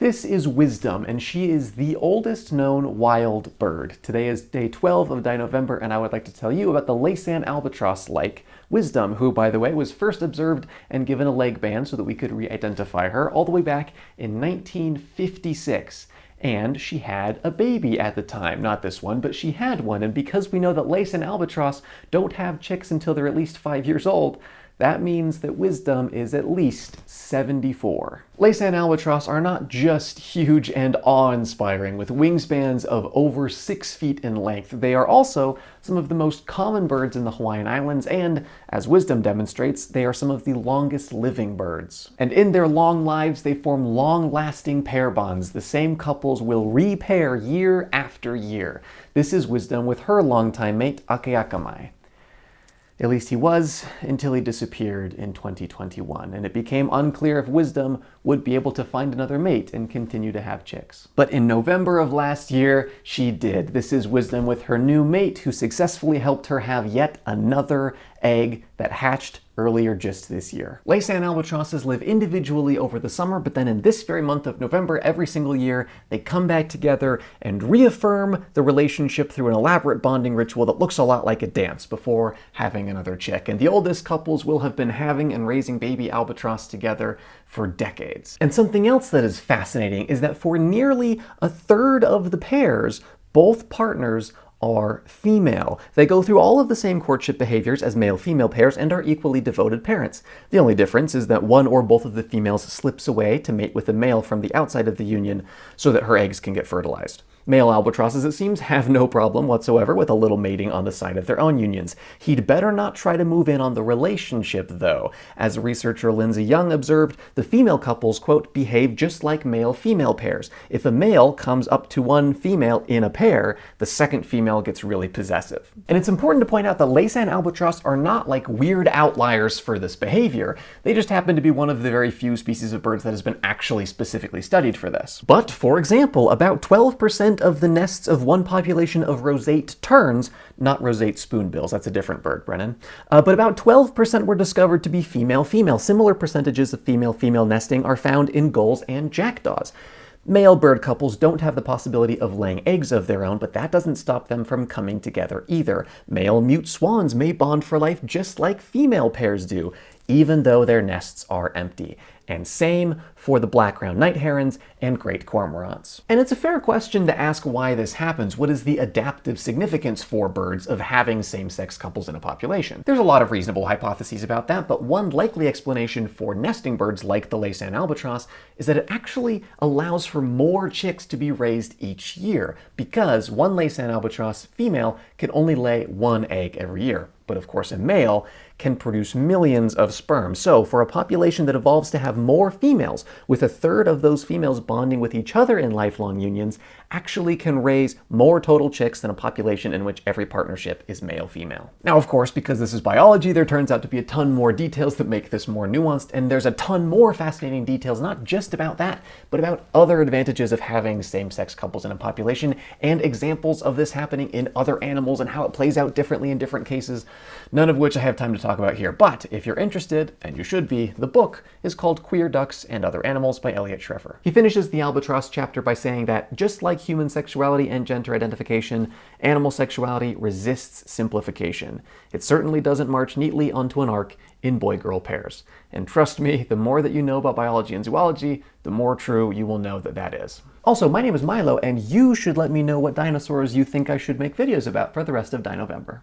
This is Wisdom, and she is the oldest known wild bird. Today is day 12 of Dinovember, and I would like to tell you about the Laysan Albatross like Wisdom, who, by the way, was first observed and given a leg band so that we could re-identify her all the way back in 1956. And she had a baby at the time. Not this one, but she had one. And because we know that Laysan Albatross don't have chicks until they're at least 5 years old, that means that Wisdom is at least 74. Laysan Albatross are not just huge and awe-inspiring with wingspans of over 6 feet in length. They are also some of the most common birds in the Hawaiian Islands, and as Wisdom demonstrates, they are some of the longest living birds. And in their long lives, they form long-lasting pair bonds. The same couples will re-pair year after year. This is Wisdom with her longtime mate, Akeakamai. At least he was, until he disappeared in 2021, and it became unclear if Wisdom would be able to find another mate and continue to have chicks. But in November of last year, she did. This is Wisdom with her new mate, who successfully helped her have yet another egg that hatched earlier just this year. Laysan albatrosses live individually over the summer, but then in this very month of November, every single year, they come back together and reaffirm the relationship through an elaborate bonding ritual that looks a lot like a dance before having another chick. And the oldest couples will have been having and raising baby albatross together for decades. And something else that is fascinating is that for nearly a third of the pairs, both partners are female. They go through all of the same courtship behaviors as male-female pairs and are equally devoted parents. The only difference is that one or both of the females slips away to mate with a male from the outside of the union so that her eggs can get fertilized. Male albatrosses, it seems, have no problem whatsoever with a little mating on the side of their own unions. He'd better not try to move in on the relationship, though. As researcher Lindsay Young observed, the female couples, quote, behave just like male-female pairs. If a male comes up to one female in a pair, the second female gets really possessive. And it's important to point out that Laysan albatross are not like weird outliers for this behavior. They just happen to be one of the very few species of birds that has been actually specifically studied for this. But, for example, about 12% of the nests of one population of roseate terns, not roseate spoonbills, that's a different bird, Brennan, but about 12% were discovered to be female-female. Similar percentages of female-female nesting are found in gulls and jackdaws. Male bird couples don't have the possibility of laying eggs of their own, but that doesn't stop them from coming together either. Male mute swans may bond for life just like female pairs do, even though their nests are empty. And same for the black-crowned night herons and great cormorants. And it's a fair question to ask why this happens. What is the adaptive significance for birds of having same-sex couples in a population? There's a lot of reasonable hypotheses about that, but one likely explanation for nesting birds like the Laysan albatross is that it actually allows for more chicks to be raised each year, because one Laysan albatross female can only lay one egg every year. But of course a male can produce millions of sperm. So for a population that evolves to have more females, with a third of those females bonding with each other in lifelong unions, actually can raise more total chicks than a population in which every partnership is male-female. Now, of course, because this is biology, there turns out to be a ton more details that make this more nuanced, and there's a ton more fascinating details, not just about that, but about other advantages of having same-sex couples in a population, and examples of this happening in other animals and how it plays out differently in different cases, none of which I have time to talk about here. But if you're interested, and you should be, the book is called Queer Ducks and Other Animals by Elliot Schreffer. He finishes the albatross chapter by saying that just like human sexuality and gender identification, animal sexuality resists simplification. It certainly doesn't march neatly onto an arc in boy-girl pairs. And trust me, the more that you know about biology and zoology, the more true you will know that that is. Also, my name is Milo, and you should let me know what dinosaurs you think I should make videos about for the rest of Dinovember.